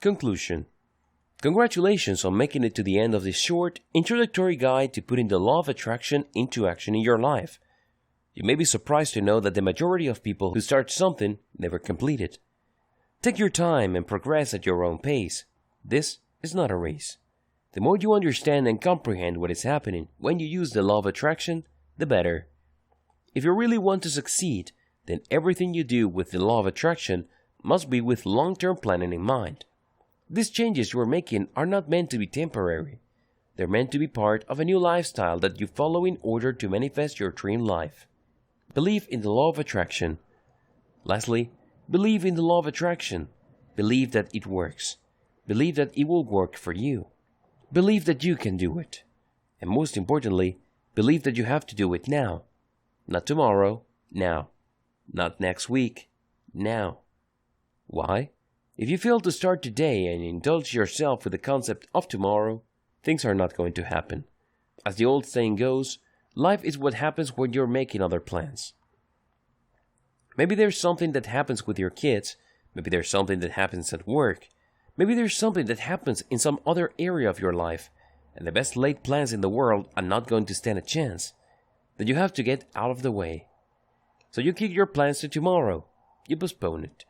Conclusion. Congratulations on making it to the end of this short, introductory guide to putting the law of attraction into action in your life. You may be surprised to know that the majority of people who start something never complete it. Take your time and progress at your own pace. This is not a race. The more you understand and comprehend what is happening when you use the law of attraction, the better. If you really want to succeed, then everything you do with the law of attraction must be with long-term planning in mind. These changes you are making are not meant to be temporary. They're meant to be part of a new lifestyle that you follow in order to manifest your dream life. Believe in the law of attraction. Lastly, believe in the law of attraction. Believe that it works. Believe that it will work for you. Believe that you can do it. And most importantly, believe that you have to do it now. Not tomorrow, now. Not next week, now. Why? If you fail to start today and indulge yourself with the concept of tomorrow, things are not going to happen. As the old saying goes, life is what happens when you're making other plans. Maybe there's something that happens with your kids, maybe there's something that happens at work, maybe there's something that happens in some other area of your life, and the best laid plans in the world are not going to stand a chance. Then you have to get out of the way. So you kick your plans to tomorrow, you postpone it,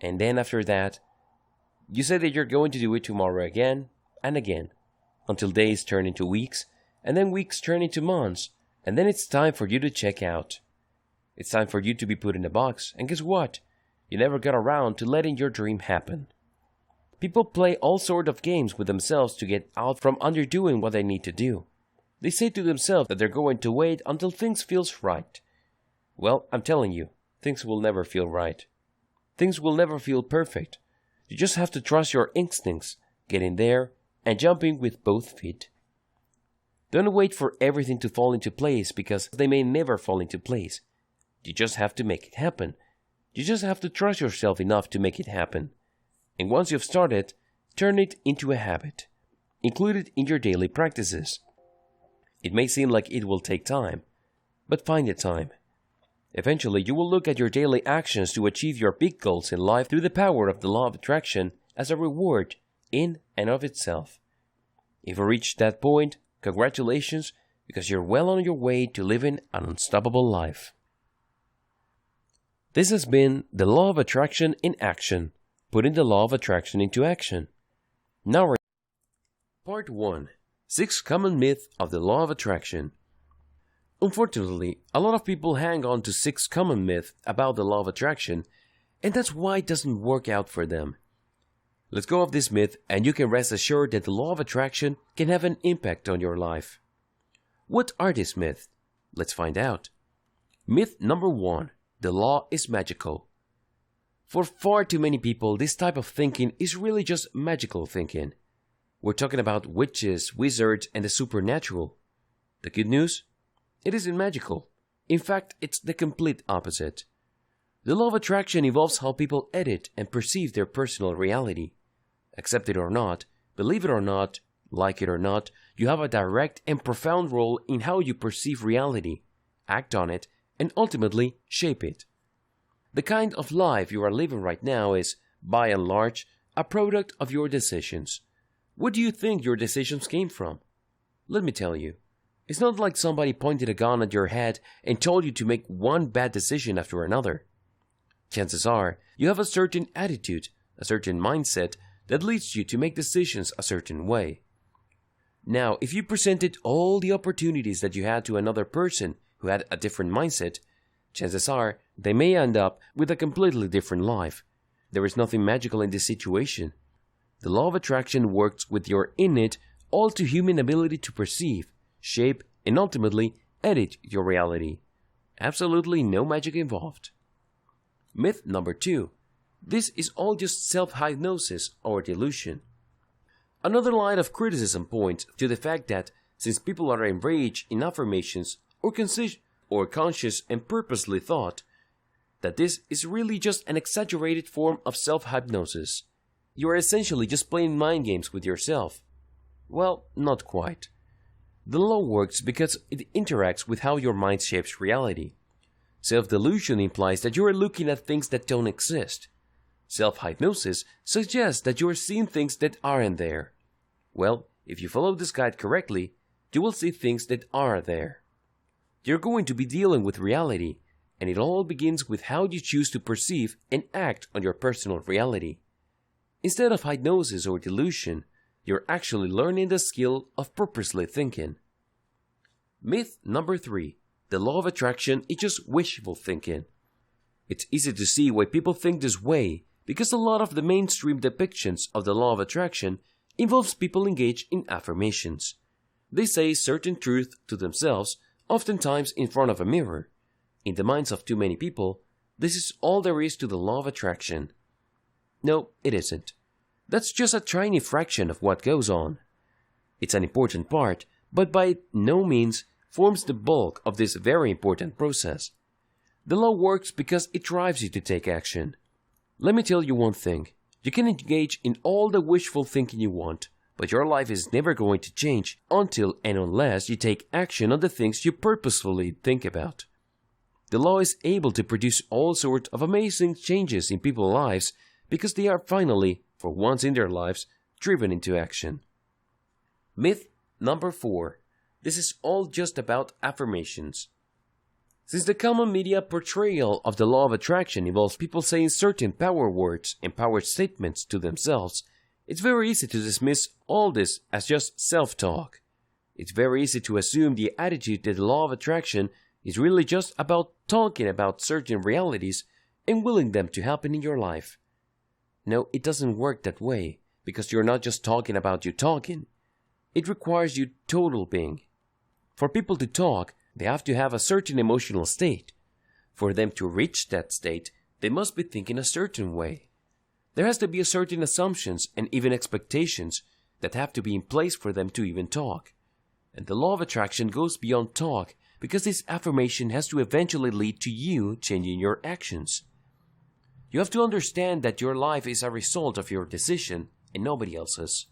and then after that, you say that you're going to do it tomorrow again and again, until days turn into weeks, and then weeks turn into months, and then it's time for you to check out. It's time for you to be put in a box, and guess what? You never got around to letting your dream happen. People play all sorts of games with themselves to get out from underdoing what they need to do. They say to themselves that they're going to wait until things feels right. Well, I'm telling you, things will never feel right. Things will never feel perfect. You just have to trust your instincts, get in there, and jump in with both feet. Don't wait for everything to fall into place because they may never fall into place. You just have to make it happen. You just have to trust yourself enough to make it happen. And once you've started, turn it into a habit. Include it in your daily practices. It may seem like it will take time, but find the time. Eventually, you will look at your daily actions to achieve your big goals in life through the power of the law of attraction as a reward in and of itself. If you reach that point, congratulations, because you're well on your way to living an unstoppable life. This has been the law of attraction in action, putting the law of attraction into action. Now, Part 1. 6 Common Myths of the Law of Attraction. Unfortunately, a lot of people hang on to 6 common myths about the law of attraction, and that's why it doesn't work out for them. Let's go off this myth, and you can rest assured that the law of attraction can have an impact on your life. What are these myths? Let's find out. Myth number 1. The law is magical. For far too many people, this type of thinking is really just magical thinking. We're talking about witches, wizards, and the supernatural. The good news? It isn't magical. In fact, it's the complete opposite. The law of attraction involves how people edit and perceive their personal reality. Accept it or not, believe it or not, like it or not, you have a direct and profound role in how you perceive reality, act on it, and ultimately shape it. The kind of life you are living right now is, by and large, a product of your decisions. Where do you think your decisions came from? Let me tell you. It's not like somebody pointed a gun at your head and told you to make one bad decision after another. Chances are, you have a certain attitude, a certain mindset that leads you to make decisions a certain way. Now, if you presented all the opportunities that you had to another person who had a different mindset, chances are they may end up with a completely different life. There is nothing magical in this situation. The law of attraction works with your innate, all-too-human ability to perceive, shape, and ultimately edit your reality. Absolutely no magic involved. Myth number 2. This is all just self-hypnosis or delusion. Another line of criticism points to the fact that since people are enraged in affirmations or conscious and purposely thought that this is really just an exaggerated form of self-hypnosis. You are essentially just playing mind games with yourself. Well, not quite. The law works because it interacts with how your mind shapes reality. Self-delusion implies that you are looking at things that don't exist. Self-hypnosis suggests that you are seeing things that aren't there. Well, if you follow this guide correctly, you will see things that are there. You're going to be dealing with reality, and it all begins with how you choose to perceive and act on your personal reality. Instead of hypnosis or delusion, you're actually learning the skill of purposely thinking. Myth number 3. The law of attraction is just wishful thinking. It's easy to see why people think this way because a lot of the mainstream depictions of the law of attraction involves people engaged in affirmations. They say certain truth to themselves, oftentimes in front of a mirror. In the minds of too many people, this is all there is to the law of attraction. No, it isn't. That's just a tiny fraction of what goes on. It's an important part, but by no means forms the bulk of this very important process. The law works because it drives you to take action. Let me tell you one thing. You can engage in all the wishful thinking you want, but your life is never going to change until and unless you take action on the things you purposefully think about. The law is able to produce all sorts of amazing changes in people's lives because they are finally, for once in their lives, driven into action. Myth number 4. This is all just about affirmations. Since the common media portrayal of the law of attraction involves people saying certain power words and power statements to themselves, it's very easy to dismiss all this as just self-talk. It's very easy to assume the attitude that the law of attraction is really just about talking about certain realities and willing them to happen in your life. No, it doesn't work that way, because you're not just talking about you talking. It requires you total being. For people to talk, they have to have a certain emotional state. For them to reach that state, they must be thinking a certain way. There has to be a certain assumptions and even expectations that have to be in place for them to even talk. And the law of attraction goes beyond talk because this affirmation has to eventually lead to you changing your actions. You have to understand that your life is a result of your decision and nobody else's.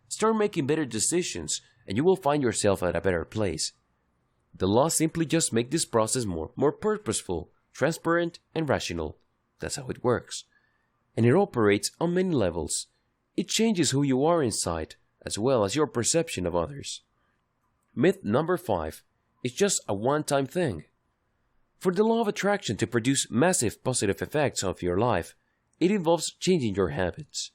Start making better decisions and you will find yourself at a better place. The law simply just makes this process more purposeful, transparent, and rational. That's how it works. And it operates on many levels. It changes who you are inside, as well as your perception of others. Myth number 5. It's just a one-time thing. For the law of attraction to produce massive positive effects of your life, it involves changing your habits.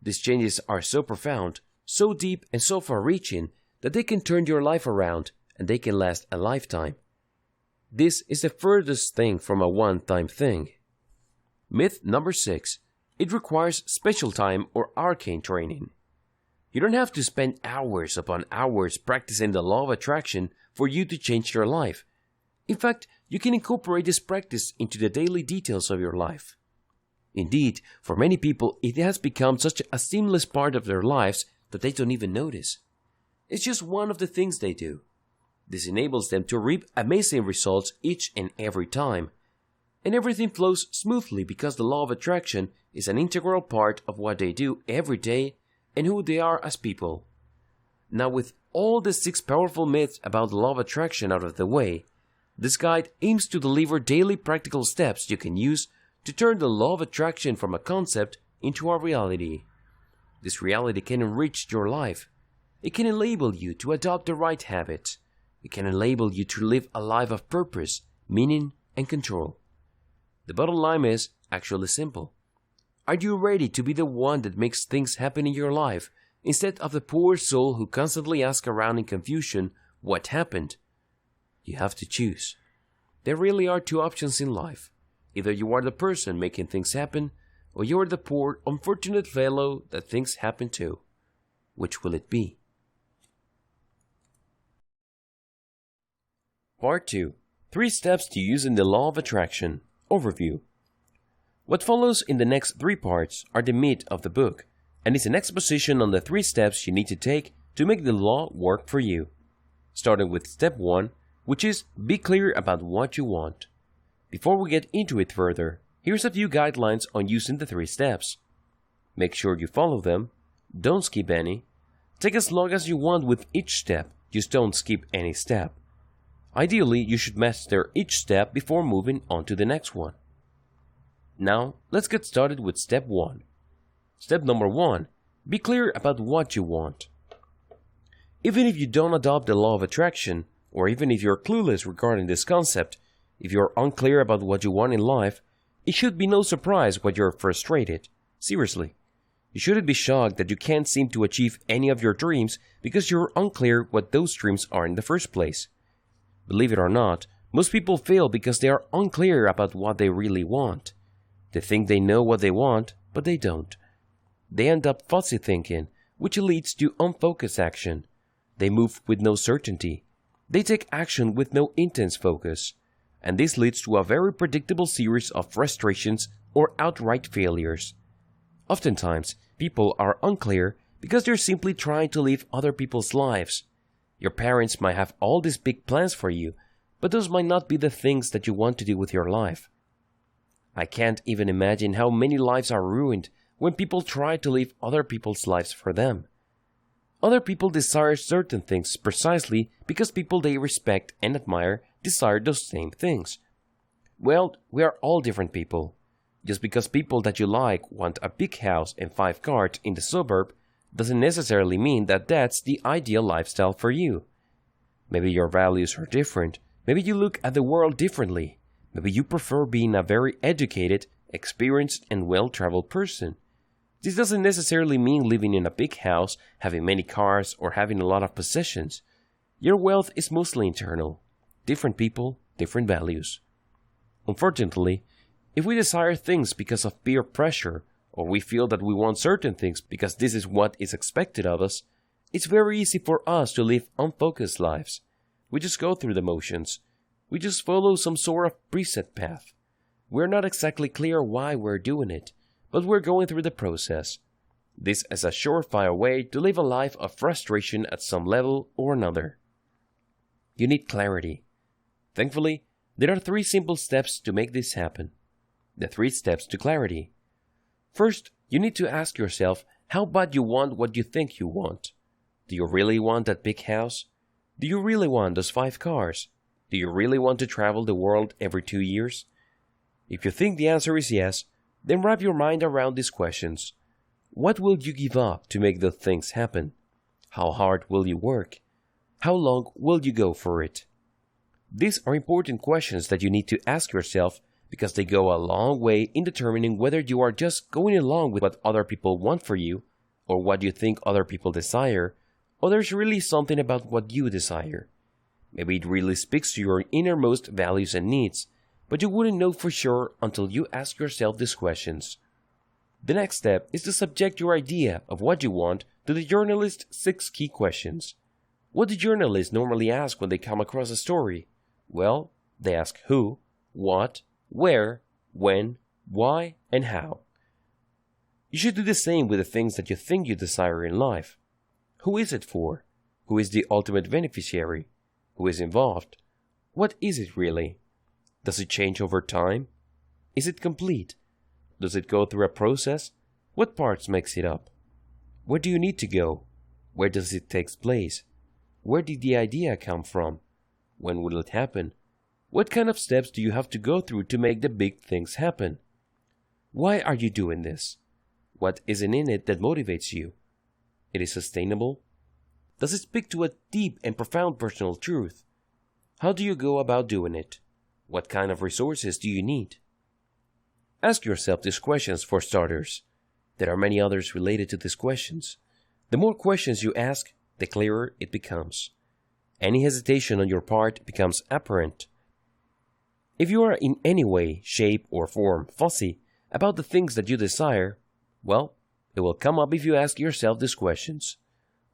These changes are so profound, so deep, and so far-reaching that they can turn your life around and they can last a lifetime. This is the furthest thing from a one-time thing. Myth number 6. It requires special time or arcane training. You don't have to spend hours upon hours practicing the law of attraction for you to change your life. In fact, you can incorporate this practice into the daily details of your life. Indeed, for many people, it has become such a seamless part of their lives that they don't even notice. It's just one of the things they do. This enables them to reap amazing results each and every time. And everything flows smoothly because the law of attraction is an integral part of what they do every day and who they are as people. Now, with all the 6 powerful myths about the law of attraction out of the way, this guide aims to deliver daily practical steps you can use to turn the law of attraction from a concept into a reality. This reality can enrich your life. It can enable you to adopt the right habits. It can enable you to live a life of purpose, meaning, and control. The bottom line is actually simple. Are you ready to be the one that makes things happen in your life, instead of the poor soul who constantly asks around in confusion what happened? You have to choose. There really are 2 options in life. Either you are the person making things happen, or you are the poor, unfortunate fellow that things happen to. Which will it be? Part 2. 3 steps to using the law of attraction. Overview. What follows in the next 3 parts are the meat of the book, and it's an exposition on the 3 steps you need to take to make the law work for you. Starting with step 1, which is be clear about what you want. Before we get into it further, here's a few guidelines on using the 3 steps. Make sure you follow them. Don't skip any. Take as long as you want with each step, just don't skip any step. Ideally, you should master each step before moving on to the next one. Now, let's get started with step 1. Step number 1. Be clear about what you want. Even if you don't adopt the law of attraction, or even if you're clueless regarding this concept, if you're unclear about what you want in life, it should be no surprise why you're frustrated. Seriously. You shouldn't be shocked that you can't seem to achieve any of your dreams because you're unclear what those dreams are in the first place. Believe it or not, most people fail because they are unclear about what they really want. They think they know what they want, but they don't. They end up fuzzy thinking, which leads to unfocused action. They move with no certainty. They take action with no intense focus. And this leads to a very predictable series of frustrations or outright failures. Oftentimes, people are unclear because they're simply trying to live other people's lives. Your parents might have all these big plans for you, but those might not be the things that you want to do with your life. I can't even imagine how many lives are ruined when people try to live other people's lives for them. Other people desire certain things precisely because people they respect and admire desire those same things. Well, we are all different people. Just because people that you like want a big house and 5 cars in the suburb doesn't necessarily mean that that's the ideal lifestyle for you. Maybe your values are different. Maybe you look at the world differently. Maybe you prefer being a very educated, experienced, and well-traveled person. This doesn't necessarily mean living in a big house, having many cars, or having a lot of possessions. Your wealth is mostly internal. Different people, different values. Unfortunately, if we desire things because of peer pressure, or we feel that we want certain things because this is what is expected of us, it's very easy for us to live unfocused lives. We just go through the motions. We just follow some sort of preset path. We're not exactly clear why we're doing it, but we're going through the process. This is a surefire way to live a life of frustration at some level or another. You need clarity. Thankfully, there are 3 simple steps to make this happen. The 3 steps to clarity. First, you need to ask yourself how bad you want what you think you want. Do you really want that big house? Do you really want those 5 cars? Do you really want to travel the world every 2 years? If you think the answer is yes, then wrap your mind around these questions. What will you give up to make those things happen? How hard will you work? How long will you go for it? These are important questions that you need to ask yourself because they go a long way in determining whether you are just going along with what other people want for you, or what you think other people desire, or there's really something about what you desire. Maybe it really speaks to your innermost values and needs, but you wouldn't know for sure until you ask yourself these questions. The next step is to subject your idea of what you want to the journalist's 6 key questions. What do journalists normally ask when they come across a story? Well, they ask who, what, where, when, why, and how. You should do the same with the things that you think you desire in life. Who is it for? Who is the ultimate beneficiary? Who is involved? What is it really? Does it change over time? Is it complete? Does it go through a process? What parts makes it up? Where do you need to go? Where does it take place? Where did the idea come from? When will it happen? What kind of steps do you have to go through to make the big things happen? Why are you doing this? What isn't in it that motivates you? It is sustainable? Does it speak to a deep and profound personal truth? How do you go about doing it? What kind of resources do you need? Ask yourself these questions for starters. There are many others related to these questions. The more questions you ask, the clearer it becomes. Any hesitation on your part becomes apparent. If you are in any way, shape, or form fussy about the things that you desire, well, it will come up if you ask yourself these questions.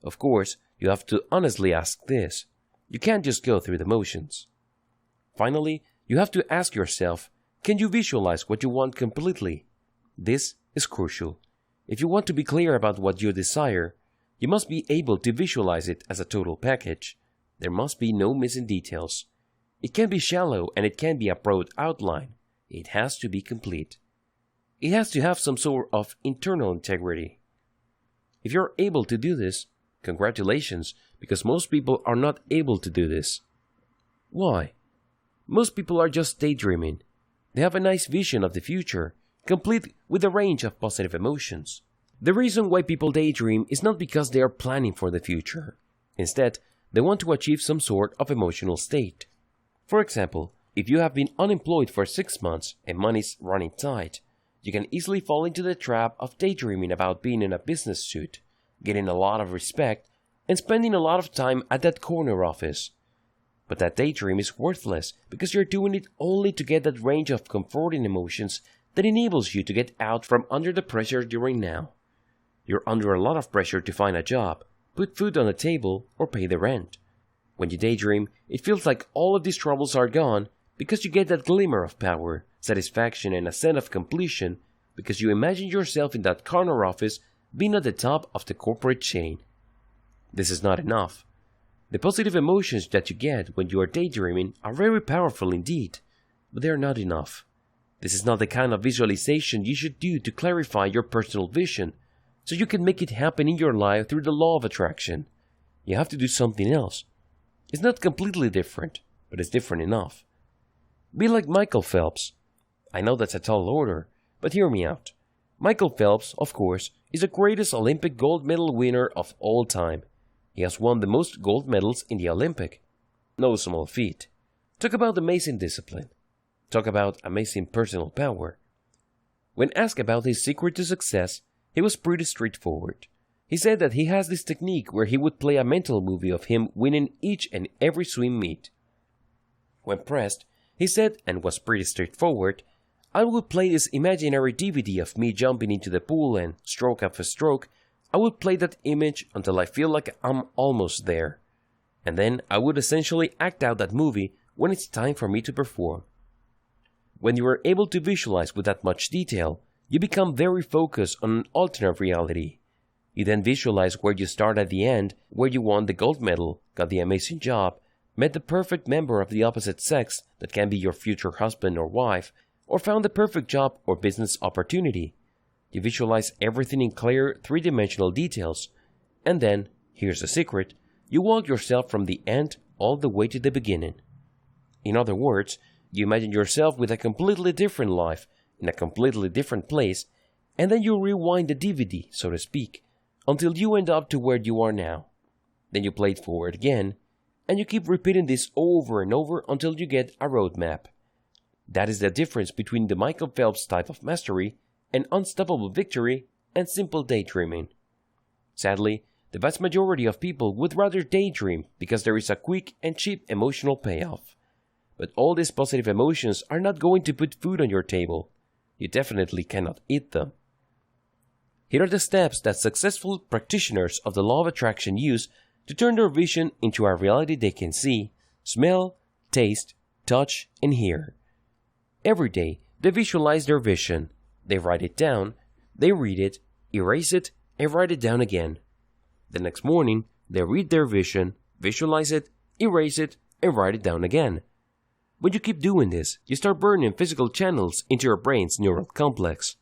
Of course, you have to honestly ask this. You can't just go through the motions. Finally, you have to ask yourself, can you visualize what you want completely? This is crucial. If you want to be clear about what you desire, you must be able to visualize it as a total package. There must be no missing details. It can be shallow and it can be a broad outline. It has to be complete. It has to have some sort of internal integrity. If you're able to do this, congratulations, because most people are not able to do this. Why? Most people are just daydreaming. They have a nice vision of the future, complete with a range of positive emotions. The reason why people daydream is not because they are planning for the future. Instead, they want to achieve some sort of emotional state. For example, if you have been unemployed for 6 months and money's running tight, you can easily fall into the trap of daydreaming about being in a business suit, getting a lot of respect, and spending a lot of time at that corner office. But that daydream is worthless because you're doing it only to get that range of comforting emotions that enables you to get out from under the pressure you're in now. You're under a lot of pressure to find a job, put food on the table, or pay the rent. When you daydream, it feels like all of these troubles are gone because you get that glimmer of power, satisfaction, and a sense of completion because you imagine yourself in that corner office being at the top of the corporate chain. This is not enough. The positive emotions that you get when you are daydreaming are very powerful indeed, but they are not enough. This is not the kind of visualization you should do to clarify your personal vision, so you can make it happen in your life through the law of attraction. You have to do something else. It's not completely different, but it's different enough. Be like Michael Phelps. I know that's a tall order, but hear me out. Michael Phelps, of course, is the greatest Olympic gold medal winner of all time. He has won the most gold medals in the Olympic. No small feat. Talk about amazing discipline. Talk about amazing personal power. When asked about his secret to success, he was pretty straightforward. He said that he has this technique where he would play a mental movie of him winning each and every swim meet. When pressed, he said, and was pretty straightforward, I would play this imaginary DVD of me jumping into the pool and, stroke after stroke, I would play that image until I feel like I'm almost there. And then I would essentially act out that movie when it's time for me to perform. When you are able to visualize with that much detail, you become very focused on an alternate reality. You then visualize where you start at the end, where you won the gold medal, got the amazing job, met the perfect member of the opposite sex that can be your future husband or wife, or found the perfect job or business opportunity. You visualize everything in clear, three-dimensional details, and then, here's the secret, you walk yourself from the end all the way to the beginning. In other words, you imagine yourself with a completely different life, in a completely different place, and then you rewind the DVD, so to speak, until you end up to where you are now. Then you play it forward again, and you keep repeating this over and over until you get a roadmap. That is the difference between the Michael Phelps type of mastery and unstoppable victory and simple daydreaming. Sadly, the vast majority of people would rather daydream because there is a quick and cheap emotional payoff. But all these positive emotions are not going to put food on your table. You definitely cannot eat them. Here are the steps that successful practitioners of the law of attraction use to turn their vision into a reality they can see, smell, taste, touch, and hear. Every day, they visualize their vision. They write it down, they read it, erase it, and write it down again. The next morning, they read their vision, visualize it, erase it, and write it down again. When you keep doing this, you start burning physical channels into your brain's neural complex.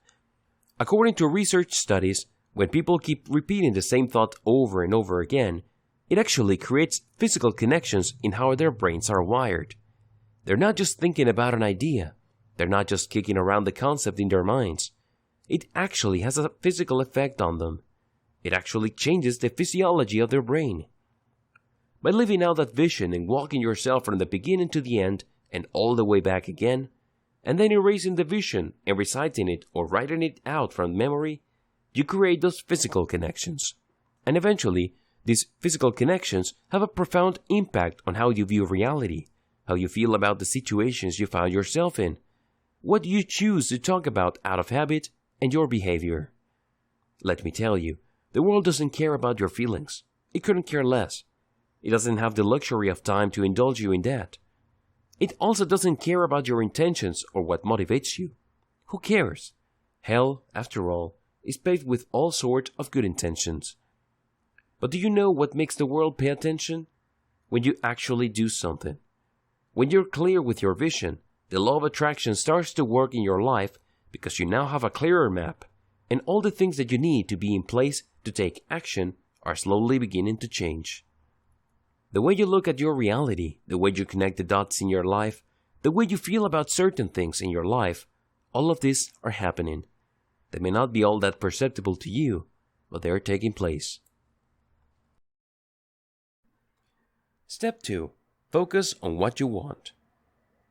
According to research studies, when people keep repeating the same thought over and over again, it actually creates physical connections in how their brains are wired. They're not just thinking about an idea. They're not just kicking around the concept in their minds. It actually has a physical effect on them. It actually changes the physiology of their brain. By living out that vision and walking yourself from the beginning to the end and all the way back again, and then erasing the vision and reciting it or writing it out from memory, you create those physical connections. And eventually, these physical connections have a profound impact on how you view reality, how you feel about the situations you found yourself in, what you choose to talk about out of habit, and your behavior. Let me tell you, the world doesn't care about your feelings. It couldn't care less. It doesn't have the luxury of time to indulge you in that. It also doesn't care about your intentions or what motivates you. Who cares? Hell, after all, is paved with all sorts of good intentions. But do you know what makes the world pay attention? When you actually do something. When you're clear with your vision, the law of attraction starts to work in your life because you now have a clearer map, and all the things that you need to be in place to take action are slowly beginning to change. The way you look at your reality, the way you connect the dots in your life, the way you feel about certain things in your life, all of these are happening. They may not be all that perceptible to you, but they are taking place. Step 2. Focus on what you want.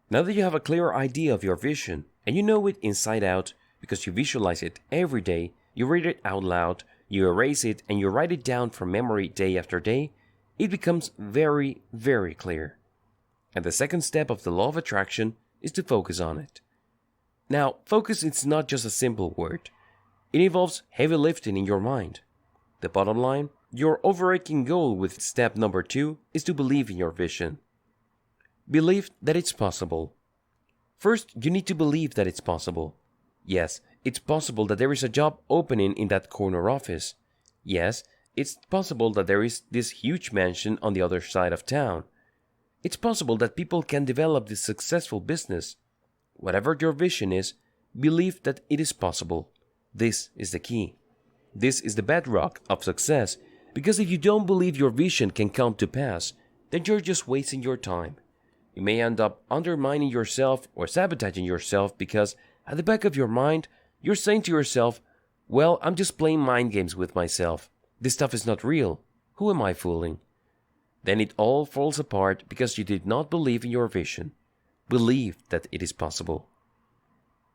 Now that you have a clear idea of your vision, and you know it inside out because you visualize it every day, you read it out loud, you erase it, and you write it down from memory day after day, it becomes very, very clear. And the second step of the law of attraction is to focus on it. Now, focus is not just a simple word. It involves heavy lifting in your mind. The bottom line, your overarching goal with step number 2 is to believe in your vision. Believe that it's possible. First, you need to believe that it's possible. Yes, it's possible that there is a job opening in that corner office. Yes, it's possible that there is this huge mansion on the other side of town. It's possible that people can develop this successful business. Whatever your vision is, believe that it is possible. This is the key. This is the bedrock of success, because if you don't believe your vision can come to pass, then you're just wasting your time. You may end up undermining yourself or sabotaging yourself because at the back of your mind, you're saying to yourself, well, I'm just playing mind games with myself. This stuff is not real. Who am I fooling? Then it all falls apart because you did not believe in your vision. Believe that it is possible.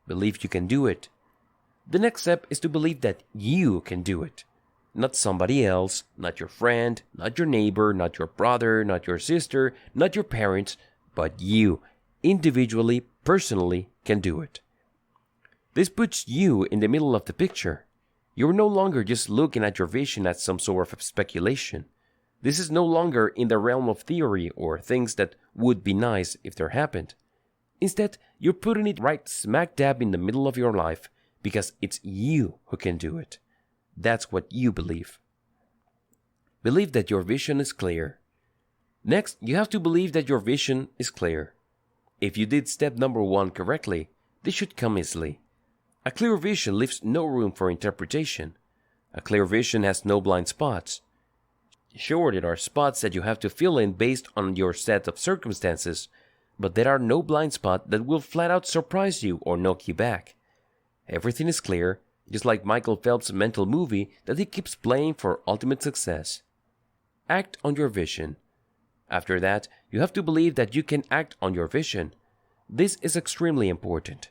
Believe you can do it. The next step is to believe that you can do it. Not somebody else, not your friend, not your neighbor, not your brother, not your sister, not your parents, but you, individually, personally, can do it. This puts you in the middle of the picture. You're no longer just looking at your vision as some sort of speculation. This is no longer in the realm of theory or things that would be nice if they happened. Instead, you're putting it right smack dab in the middle of your life because it's you who can do it. That's what you believe. Believe that your vision is clear. Next, you have to believe that your vision is clear. If you did step number 1 correctly, this should come easily. A clear vision leaves no room for interpretation. A clear vision has no blind spots. Sure, there are spots that you have to fill in based on your set of circumstances, but there are no blind spots that will flat out surprise you or knock you back. Everything is clear, just like Michael Phelps' mental movie that he keeps playing for ultimate success. Act on your vision. After that, you have to believe that you can act on your vision. This is extremely important.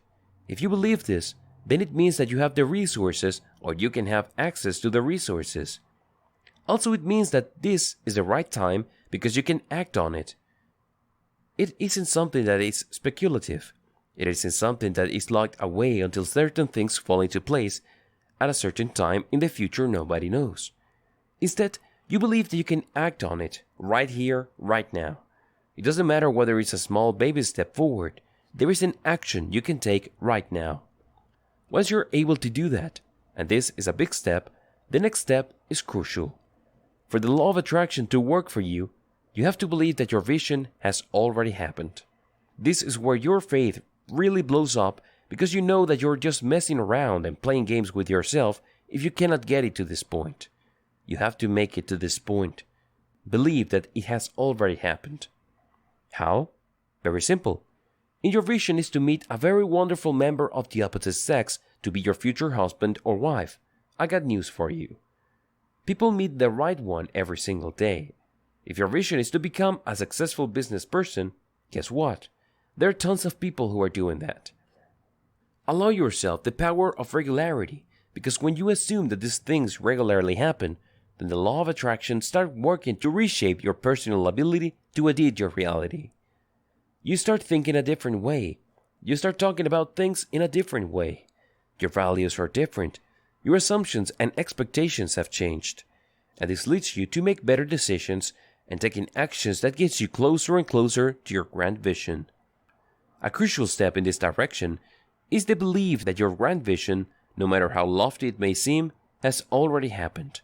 If you believe this, then it means that you have the resources or you can have access to the resources. Also, it means that this is the right time because you can act on it. It isn't something that is speculative. It isn't something that is locked away until certain things fall into place at a certain time in the future nobody knows. Instead, you believe that you can act on it right here, right now. It doesn't matter whether it's a small baby step forward. There is an action you can take right now. Once you're able to do that, and this is a big step, the next step is crucial. For the law of attraction to work for you, you have to believe that your vision has already happened. This is where your faith really blows up because you know that you're just messing around and playing games with yourself if you cannot get it to this point. You have to make it to this point. Believe that it has already happened. How? Very simple. In your vision is to meet a very wonderful member of the opposite sex to be your future husband or wife. I got news for you. People meet the right one every single day. If your vision is to become a successful business person, guess what? There are tons of people who are doing that. Allow yourself the power of regularity, because when you assume that these things regularly happen, then the law of attraction starts working to reshape your personal ability to edit your reality. You start thinking a different way. You start talking about things in a different way. Your values are different. Your assumptions and expectations have changed. And this leads you to make better decisions and taking actions that gets you closer and closer to your grand vision. A crucial step in this direction is the belief that your grand vision, no matter how lofty it may seem, has already happened.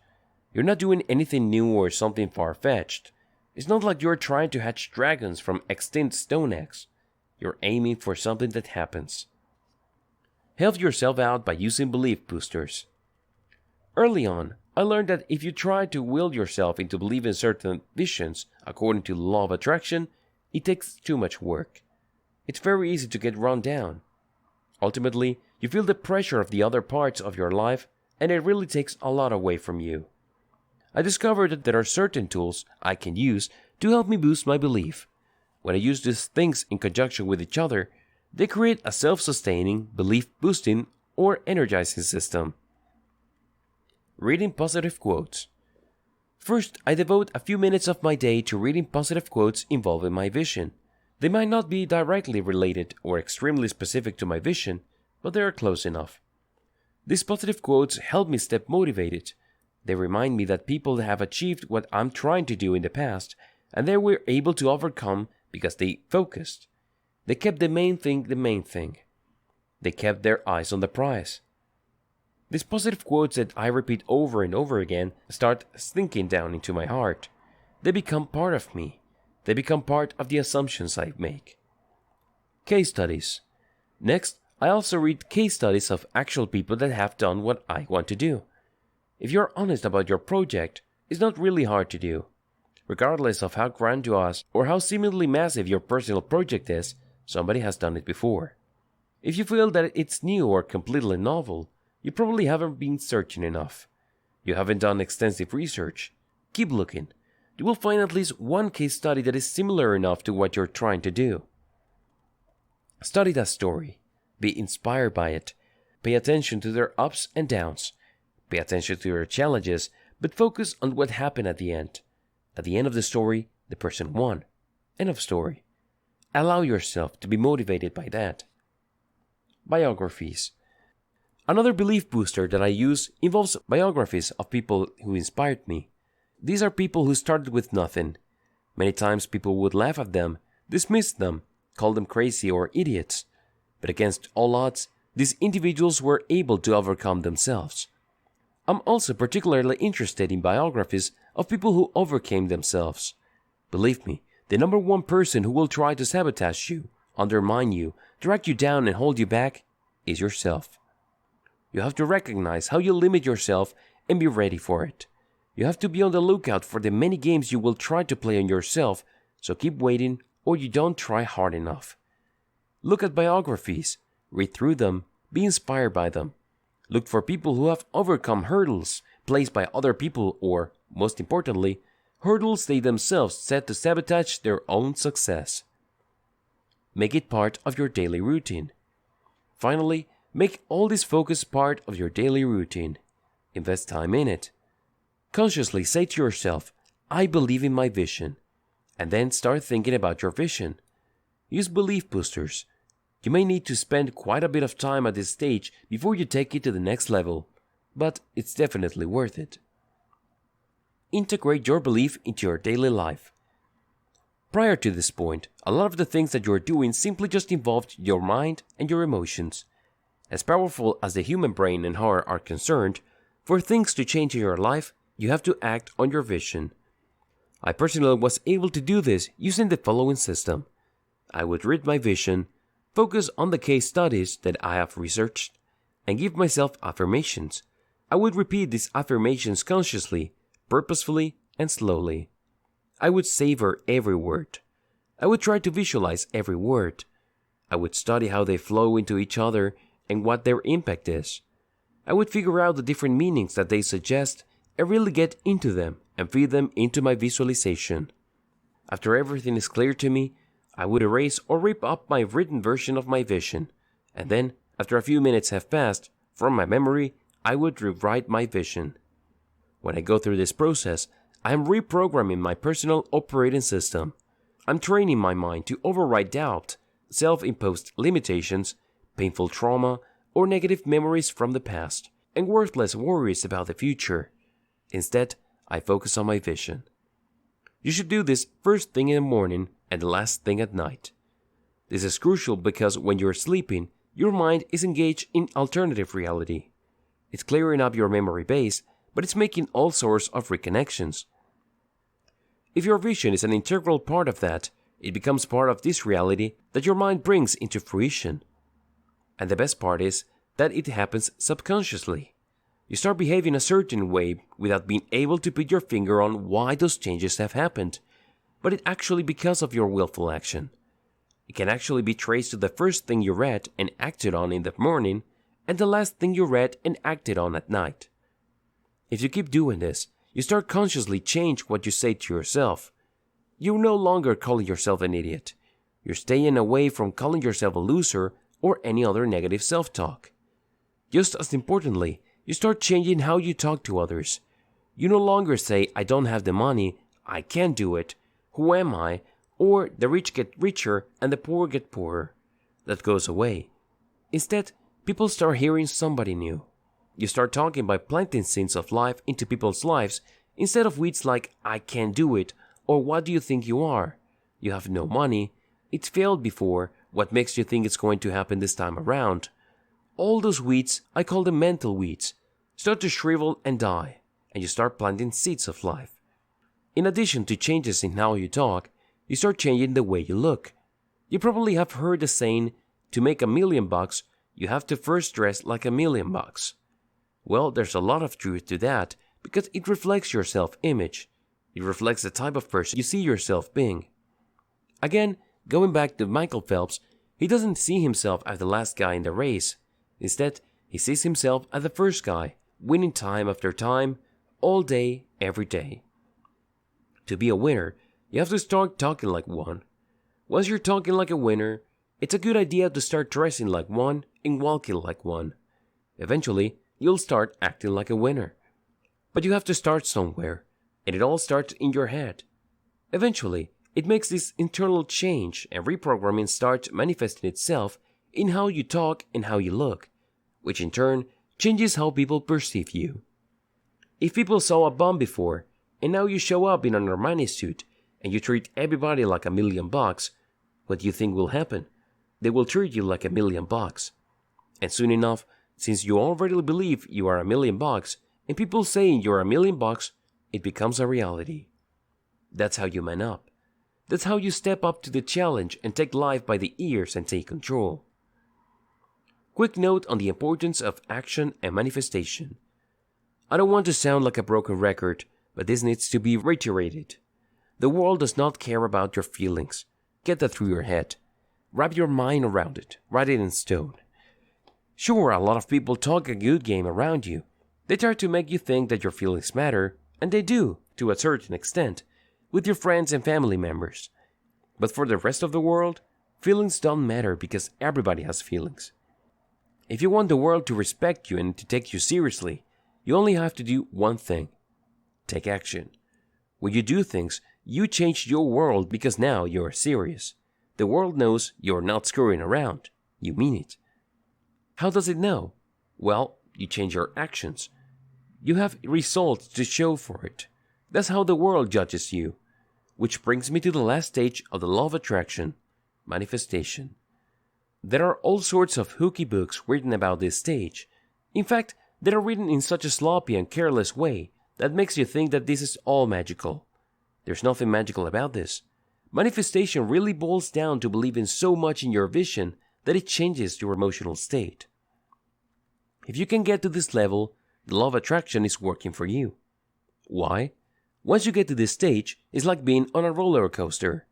You're not doing anything new or something far-fetched. It's not like you're trying to hatch dragons from extinct stone eggs. You're aiming for something that happens. Help yourself out by using belief boosters. Early on, I learned that if you try to will yourself into believing certain visions according to the law of attraction, it takes too much work. It's very easy to get run down. Ultimately, You feel the pressure of the other parts of your life, and it really takes a lot away from you. I discovered that there are certain tools I can use to help me boost my belief. When I use these things in conjunction with each other, they create a self-sustaining, belief-boosting, or energizing system. Reading positive quotes. First, I devote a few minutes of my day to reading positive quotes involving my vision. They might not be directly related or extremely specific to my vision, but they are close enough. These positive quotes help me stay motivated. They remind me that people have achieved what I'm trying to do in the past, and they were able to overcome because they focused. They kept the main thing the main thing. They kept their eyes on the prize. These positive quotes that I repeat over and over again start sinking down into my heart. They become part of me. They become part of the assumptions I make. Case studies. Next, I also read case studies of actual people that have done what I want to do. If you're honest about your project, it's not really hard to do. Regardless of how grandiose or how seemingly massive your personal project is, somebody has done it before. If you feel that it's new or completely novel, you probably haven't been searching enough. You haven't done extensive research. Keep looking. You will find at least one case study that is similar enough to what you're trying to do. Study that story. Be inspired by it. Pay attention to their ups and downs. Pay attention to their challenges, but focus on what happened at the end. At the end of the story, the person won. End of story. Allow yourself to be motivated by that. Biographies. Another belief booster that I use involves biographies of people who inspired me. These are people who started with nothing. Many times people would laugh at them, dismiss them, call them crazy or idiots. But against all odds, these individuals were able to overcome themselves. I'm also particularly interested in biographies of people who overcame themselves. Believe me, the number one person who will try to sabotage you, undermine you, drag you down and hold you back is yourself. You have to recognize how you limit yourself and be ready for it. You have to be on the lookout for the many games you will try to play on yourself, so keep waiting or you don't try hard enough. Look at biographies, read through them, be inspired by them. Look for people who have overcome hurdles placed by other people or, most importantly, hurdles they themselves set to sabotage their own success. Make it part of your daily routine. Finally, make all this focus part of your daily routine. Invest time in it. Consciously say to yourself, I believe in my vision. And then start thinking about your vision. Use belief boosters. You may need to spend quite a bit of time at this stage before you take it to the next level, but it's definitely worth it. Integrate your belief into your daily life. Prior to this point, a lot of the things that you're doing simply just involved your mind and your emotions. As powerful as the human brain and heart are concerned, for things to change in your life, you have to act on your vision. I personally was able to do this using the following system. I would read my vision, focus on the case studies that I have researched, and give myself affirmations. I would repeat these affirmations consciously, purposefully, and slowly. I would savor every word. I would try to visualize every word. I would study how they flow into each other and what their impact is. I would figure out the different meanings that they suggest and really get into them and feed them into my visualization. After everything is clear to me, I would erase or rip up my written version of my vision, and then, after a few minutes have passed, from my memory, I would rewrite my vision. When I go through this process, I am reprogramming my personal operating system. I'm training my mind to override doubt, self-imposed limitations, painful trauma, or negative memories from the past, and worthless worries about the future. Instead, I focus on my vision. You should do this first thing in the morning and the last thing at night. This is crucial because when you're sleeping, your mind is engaged in alternative reality. It's clearing up your memory base, but it's making all sorts of reconnections. If your vision is an integral part of that, it becomes part of this reality that your mind brings into fruition. And the best part is that it happens subconsciously. You start behaving a certain way without being able to put your finger on why those changes have happened, but it's actually because of your willful action. It can actually be traced to the first thing you read and acted on in the morning, and the last thing you read and acted on at night. If you keep doing this, you start consciously change what you say to yourself. You're no longer calling yourself an idiot. You're staying away from calling yourself a loser or any other negative self-talk. Just as importantly, you start changing how you talk to others. You no longer say, I don't have the money, I can't do it, who am I, or the rich get richer and the poor get poorer. That goes away. Instead, people start hearing somebody new. You start talking by planting seeds of life into people's lives instead of weeds like, I can't do it, or what do you think you are? You have no money, it's failed before, what makes you think it's going to happen this time around? All those weeds, I call them mental weeds, start to shrivel and die, and you start planting seeds of life. In addition to changes in how you talk, you start changing the way you look. You probably have heard the saying, to make $1 million, you have to first dress like $1 million. Well, there's a lot of truth to that because it reflects your self-image. It reflects the type of person you see yourself being. Again, going back to Michael Phelps, he doesn't see himself as the last guy in the race. Instead, he sees himself as the first guy, winning time after time, all day, every day. To be a winner, you have to start talking like one. Once you're talking like a winner, it's a good idea to start dressing like one and walking like one. Eventually, you'll start acting like a winner. But you have to start somewhere, and it all starts in your head. Eventually, it makes this internal change and reprogramming starts manifesting itself in how you talk and how you look, which in turn changes how people perceive you. If people saw a bum before, and now you show up in an Armani suit, and you treat everybody like $1 million, what do you think will happen? They will treat you like $1 million. And soon enough, since you already believe you are $1 million, and people saying you're $1 million, it becomes a reality. That's how you man up. That's how you step up to the challenge and take life by the ears and take control. Quick note on the importance of action and manifestation. I don't want to sound like a broken record, but this needs to be reiterated. The world does not care about your feelings. Get that through your head. Wrap your mind around it. Write it in stone. Sure, a lot of people talk a good game around you. They try to make you think that your feelings matter, and they do, to a certain extent, with your friends and family members. But for the rest of the world, feelings don't matter because everybody has feelings. If you want the world to respect you and to take you seriously, you only have to do one thing. Take action. When you do things, you change your world because now you're serious. The world knows you're not screwing around. You mean it. How does it know? Well, you change your actions. You have results to show for it. That's how the world judges you. Which brings me to the last stage of the law of attraction, manifestation. There are all sorts of hooky books written about this stage. In fact, they are written in such a sloppy and careless way that makes you think that this is all magical. There's nothing magical about this. Manifestation really boils down to believing so much in your vision that it changes your emotional state. If you can get to this level, the law of attraction is working for you. Why? Once you get to this stage, it's like being on a roller coaster.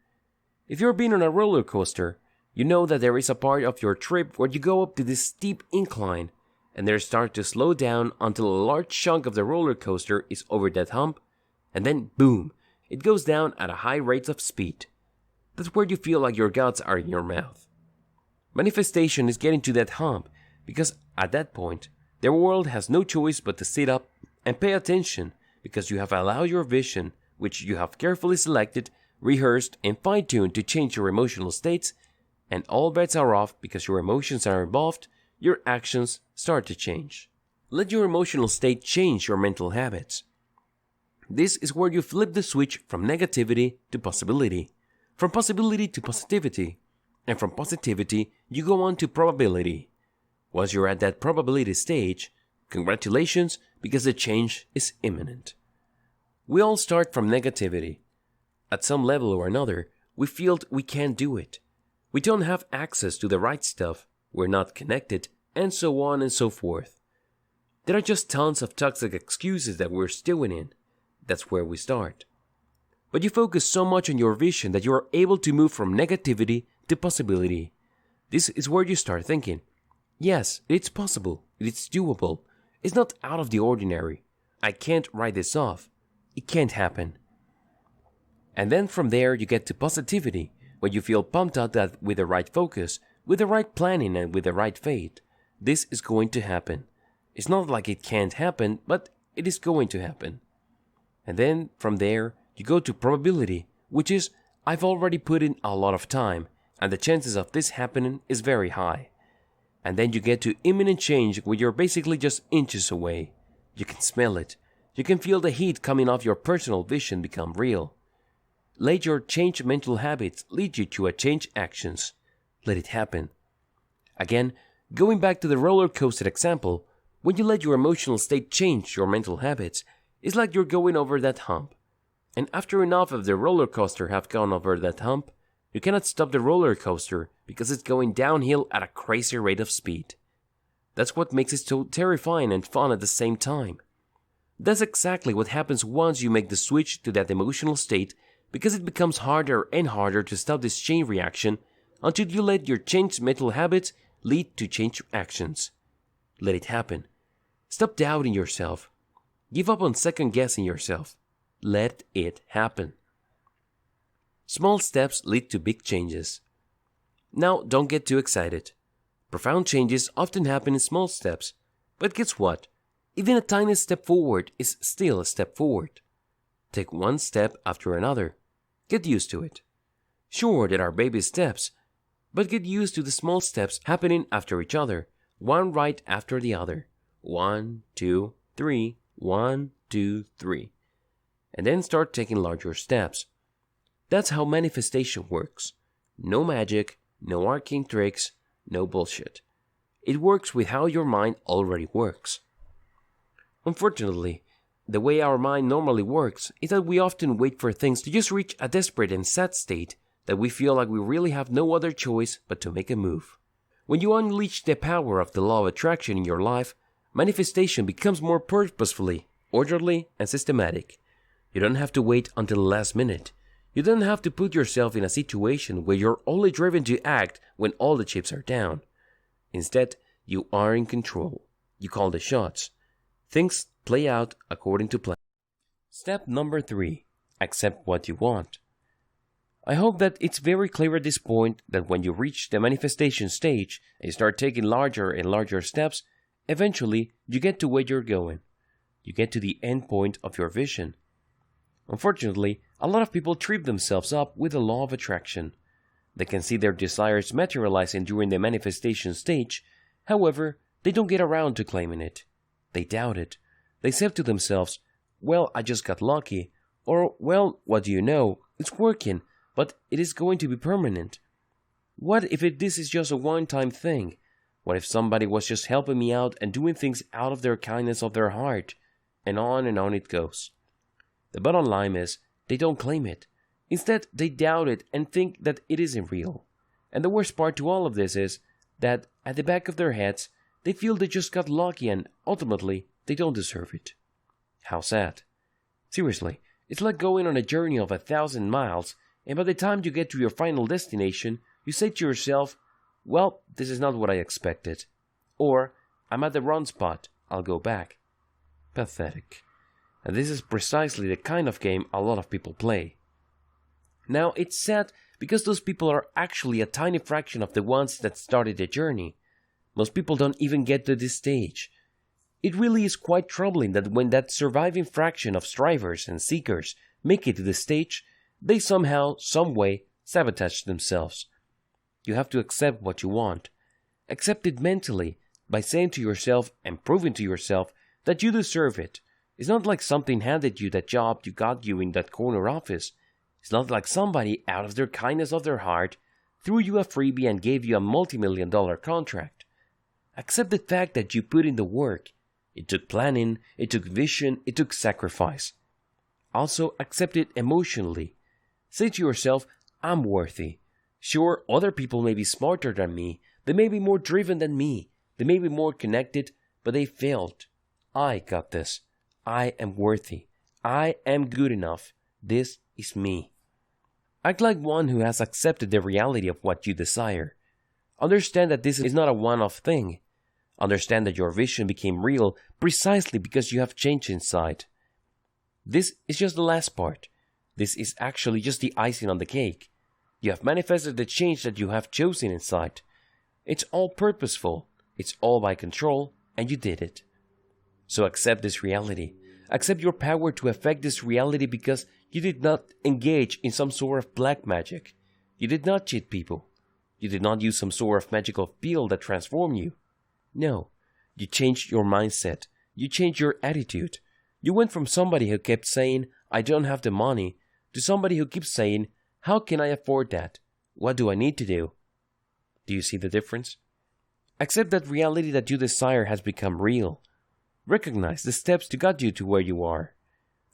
If you're being on a roller coaster, you know that there is a part of your trip where you go up to this steep incline and then start to slow down until a large chunk of the roller coaster is over that hump, and then boom, it goes down at a high rate of speed. That's where you feel like your guts are in your mouth. Manifestation is getting to that hump because at that point, the world has no choice but to sit up and pay attention because you have allowed your vision, which you have carefully selected, rehearsed, and fine-tuned to change your emotional states, and all bets are off because your emotions are involved, your actions start to change. Let your emotional state change your mental habits. This is where you flip the switch from negativity to possibility, from possibility to positivity, and from positivity you go on to probability. Once you're at that probability stage, congratulations, because the change is imminent. We all start from negativity. At some level or another, we feel we can't do it. We don't have access to the right stuff, we're not connected, and so on and so forth. There are just tons of toxic excuses that we're stewing in. That's where we start. But you focus so much on your vision that you are able to move from negativity to possibility. This is where you start thinking, Yes, it's possible. It's doable. It's not out of the ordinary. I can't write this off. It can't happen. And then from there you get to positivity, when you feel pumped out that with the right focus, with the right planning and with the right faith, this is going to happen. It's not like it can't happen, but it is going to happen. And then from there you go to probability, which is I've already put in a lot of time and the chances of this happening is very high. And then you get to imminent change where you're basically just inches away. You can smell it. You can feel the heat coming off your personal vision become real. Let your changed mental habits lead you to a change actions. Let it happen. Again, going back to the roller coaster example, when you let your emotional state change your mental habits, it's like you're going over that hump. And after enough of the roller coaster have gone over that hump, you cannot stop the roller coaster because it's going downhill at a crazy rate of speed. That's what makes it so terrifying and fun at the same time. That's exactly what happens once you make the switch to that emotional state, because it becomes harder and harder to stop this chain reaction until you let your changed mental habits lead to change actions. Let it happen. Stop doubting yourself. Give up on second guessing yourself. Let it happen. Small steps lead to big changes. Now, don't get too excited. Profound changes often happen in small steps, but guess what? Even a tiny step forward is still a step forward. Take one step after another. Get used to it. Sure, there are baby steps, but get used to the small steps happening after each other, one right after the other. 1, 2, 3, 1, 2, 3. And then start taking larger steps. That's how manifestation works. No magic, no arcane tricks, no bullshit. It works with how your mind already works. Unfortunately, the way our mind normally works is that we often wait for things to just reach a desperate and sad state that we feel like we really have no other choice but to make a move. When you unleash the power of the law of attraction in your life, manifestation becomes more purposefully, orderly, and systematic. You don't have to wait until the last minute. You don't have to put yourself in a situation where you're only driven to act when all the chips are down. Instead, you are in control. You call the shots. Things play out according to plan. Step number 3. Accept what you want. I hope that it's very clear at this point that when you reach the manifestation stage and you start taking larger and larger steps, eventually you get to where you're going. You get to the end point of your vision. Unfortunately, a lot of people trip themselves up with the law of attraction. They can see their desires materializing during the manifestation stage, however, they don't get around to claiming it. They doubt it. They say to themselves, well, I just got lucky, or, well, what do you know, it's working, but it is going to be permanent. What if this is just a one-time thing? What if somebody was just helping me out and doing things out of their kindness of their heart? And on it goes. The bottom line is, they don't claim it. Instead, they doubt it and think that it isn't real. And the worst part to all of this is that at the back of their heads, they feel they just got lucky and ultimately, they don't deserve it. How sad. Seriously, it's like going on a journey of 1,000 miles, and by the time you get to your final destination, you say to yourself, well, this is not what I expected. Or, I'm at the wrong spot, I'll go back. Pathetic. And this is precisely the kind of game a lot of people play. Now, it's sad because those people are actually a tiny fraction of the ones that started the journey. Most people don't even get to this stage. It really is quite troubling that when that surviving fraction of strivers and seekers make it to the stage, they somehow, some way, sabotage themselves. You have to accept what you want. Accept it mentally by saying to yourself and proving to yourself that you deserve it. It's not like something handed you that job you got you in that corner office. It's not like somebody, out of their kindness of their heart, threw you a freebie and gave you a multi-million-dollar contract. Accept the fact that you put in the work. It took planning, it took vision, it took sacrifice. Also, accept it emotionally. Say to yourself, I'm worthy. Sure, other people may be smarter than me, they may be more driven than me, they may be more connected, but they failed. I got this. I am worthy. I am good enough. This is me. Act like one who has accepted the reality of what you desire. Understand that this is not a one-off thing. Understand that your vision became real precisely because you have changed inside. This is just the last part. This is actually just the icing on the cake. You have manifested the change that you have chosen inside. It's all purposeful. It's all by control, and you did it. So accept this reality. Accept your power to affect this reality because you did not engage in some sort of black magic. You did not cheat people. You did not use some sort of magical pill that transformed you. No, you changed your mindset. You changed your attitude. You went from somebody who kept saying, I don't have the money, to somebody who keeps saying, how can I afford that? What do I need to do? Do you see the difference? Accept that reality that you desire has become real. Recognize the steps to get you to where you are.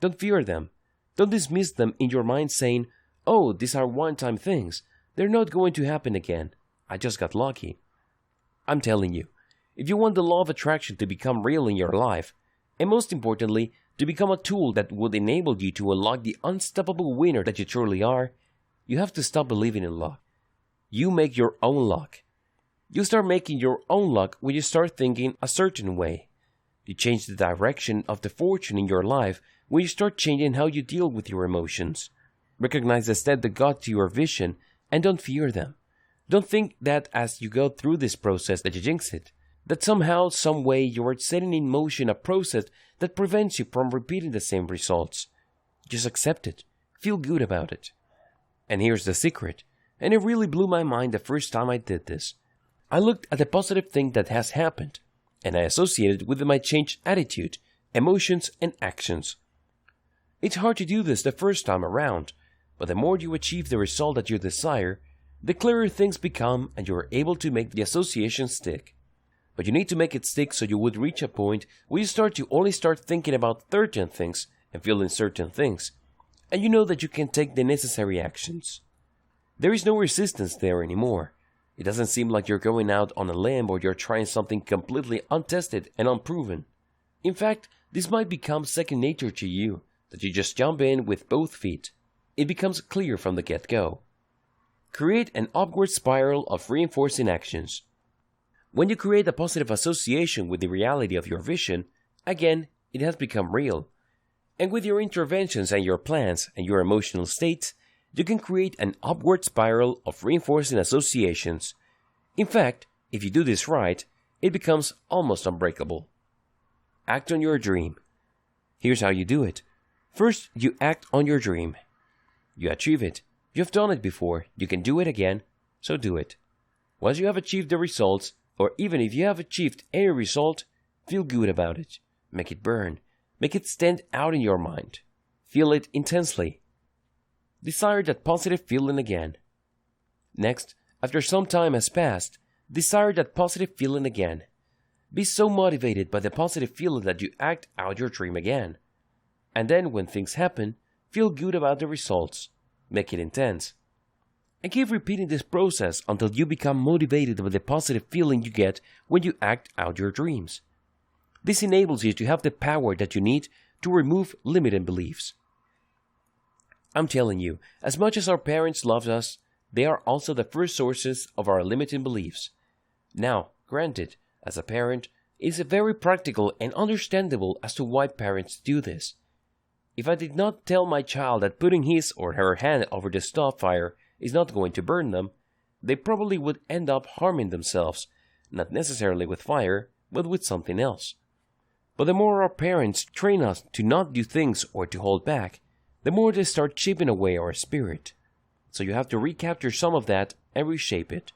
Don't fear them. Don't dismiss them in your mind saying, oh, these are one-time things. They're not going to happen again. I just got lucky. I'm telling you, if you want the law of attraction to become real in your life, and most importantly, to become a tool that would enable you to unlock the unstoppable winner that you truly are, you have to stop believing in luck. You make your own luck. You start making your own luck when you start thinking a certain way. You change the direction of the fortune in your life when you start changing how you deal with your emotions. Recognize the step that got to your vision and don't fear them. Don't think that as you go through this process that you jinx it, that somehow, some way you are setting in motion a process that prevents you from repeating the same results. Just accept it. Feel good about it. And here's the secret, and it really blew my mind the first time I did this. I looked at the positive thing that has happened, and I associated it with my changed attitude, emotions, and actions. It's hard to do this the first time around, but the more you achieve the result that you desire, the clearer things become and you are able to make the association stick. But you need to make it stick so you would reach a point where you start to only start thinking about certain things and feeling certain things, and you know that you can take the necessary actions. There is no resistance there anymore. It doesn't seem like you're going out on a limb or you're trying something completely untested and unproven. In fact, this might become second nature to you, that you just jump in with both feet. It becomes clear from the get-go. Create an upward spiral of reinforcing actions. When you create a positive association with the reality of your vision, again, it has become real. And with your interventions and your plans and your emotional states, you can create an upward spiral of reinforcing associations. In fact, if you do this right, it becomes almost unbreakable. Act on your dream. Here's how you do it. First, you act on your dream. You achieve it. You've done it before. You can do it again, so do it. Once you have achieved the results, or even if you have achieved any result, feel good about it. Make it burn. Make it stand out in your mind. Feel it intensely. Desire that positive feeling again. Next, after some time has passed, desire that positive feeling again. Be so motivated by the positive feeling that you act out your dream again. And then when things happen, feel good about the results. Make it intense. And keep repeating this process until you become motivated by the positive feeling you get when you act out your dreams. This enables you to have the power that you need to remove limiting beliefs. I'm telling you, as much as our parents loved us, they are also the first sources of our limiting beliefs. Now, granted, as a parent, it is very practical and understandable as to why parents do this. If I did not tell my child that putting his or her hand over the stove fire is not going to burn them, they probably would end up harming themselves, not necessarily with fire, but with something else. But the more our parents train us to not do things or to hold back, the more they start chipping away our spirit. So you have to recapture some of that and reshape it.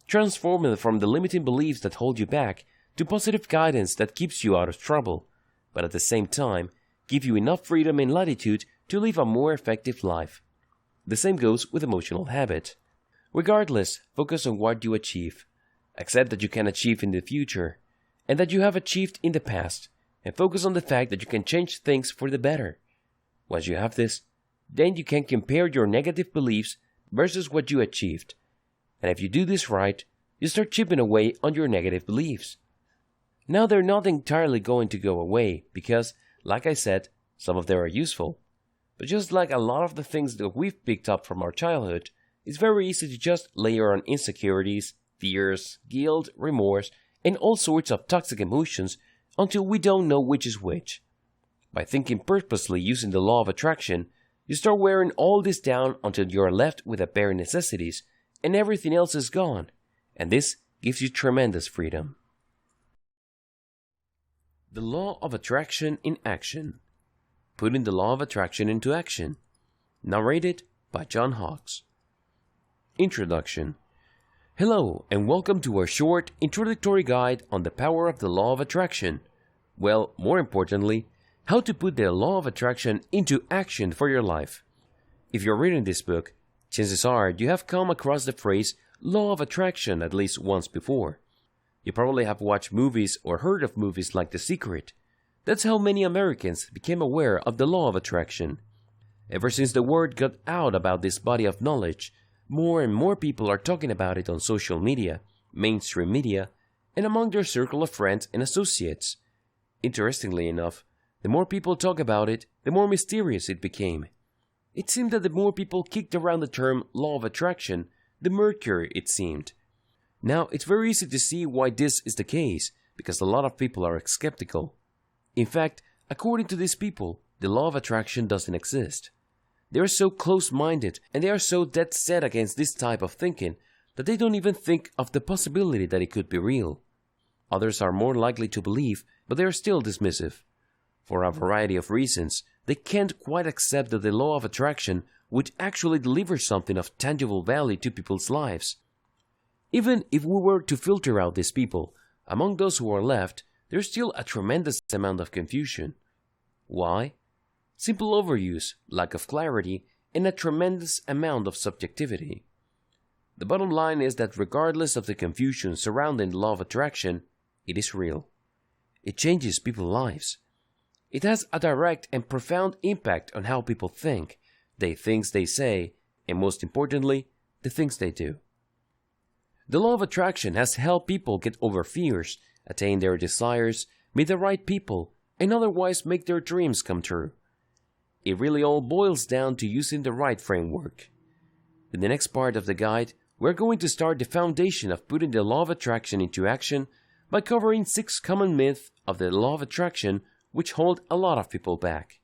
Transform it from the limiting beliefs that hold you back to positive guidance that keeps you out of trouble, but at the same time, give you enough freedom and latitude to live a more effective life. The same goes with emotional habit. Regardless, focus on what you achieve. Accept that you can achieve in the future, and that you have achieved in the past, and focus on the fact that you can change things for the better. Once you have this, then you can compare your negative beliefs versus what you achieved. And if you do this right, you start chipping away on your negative beliefs. Now they're not entirely going to go away because, like I said, some of them are useful. But just like a lot of the things that we've picked up from our childhood, it's very easy to just layer on insecurities, fears, guilt, remorse, and all sorts of toxic emotions until we don't know which is which. By thinking purposely using the law of attraction, you start wearing all this down until you are left with the bare necessities and everything else is gone, and this gives you tremendous freedom. The law of attraction in action. Putting the law of attraction into action. Narrated by John Hawkes. Introduction. Hello, and welcome to our short introductory guide on the power of the law of attraction. Well, more importantly, how to put the law of attraction into action for your life. If you're reading this book, chances are you have come across the phrase law of attraction at least once before. You probably have watched movies or heard of movies like The Secret. That's how many Americans became aware of the law of attraction. Ever since the word got out about this body of knowledge, more and more people are talking about it on social media, mainstream media, and among their circle of friends and associates. Interestingly enough, the more people talk about it, the more mysterious it became. It seemed that the more people kicked around the term law of attraction, the murkier it seemed. Now, it's very easy to see why this is the case, because a lot of people are skeptical. In fact, according to these people, the law of attraction doesn't exist. They are so close-minded and they are so dead set against this type of thinking that they don't even think of the possibility that it could be real. Others are more likely to believe, but they are still dismissive. For a variety of reasons, they can't quite accept that the law of attraction would actually deliver something of tangible value to people's lives. Even if we were to filter out these people, among those who are left, there's still a tremendous amount of confusion. Why? Simple overuse, lack of clarity, and a tremendous amount of subjectivity. The bottom line is that regardless of the confusion surrounding the law of attraction, it is real. It changes people's lives. It has a direct and profound impact on how people think, the things they say, and most importantly, the things they do. The law of attraction has helped people get over fears, attain their desires, meet the right people, and otherwise make their dreams come true. It really all boils down to using the right framework. In the next part of the guide, we're going to start the foundation of putting the law of attraction into action by covering 6 common myths of the law of attraction which hold a lot of people back.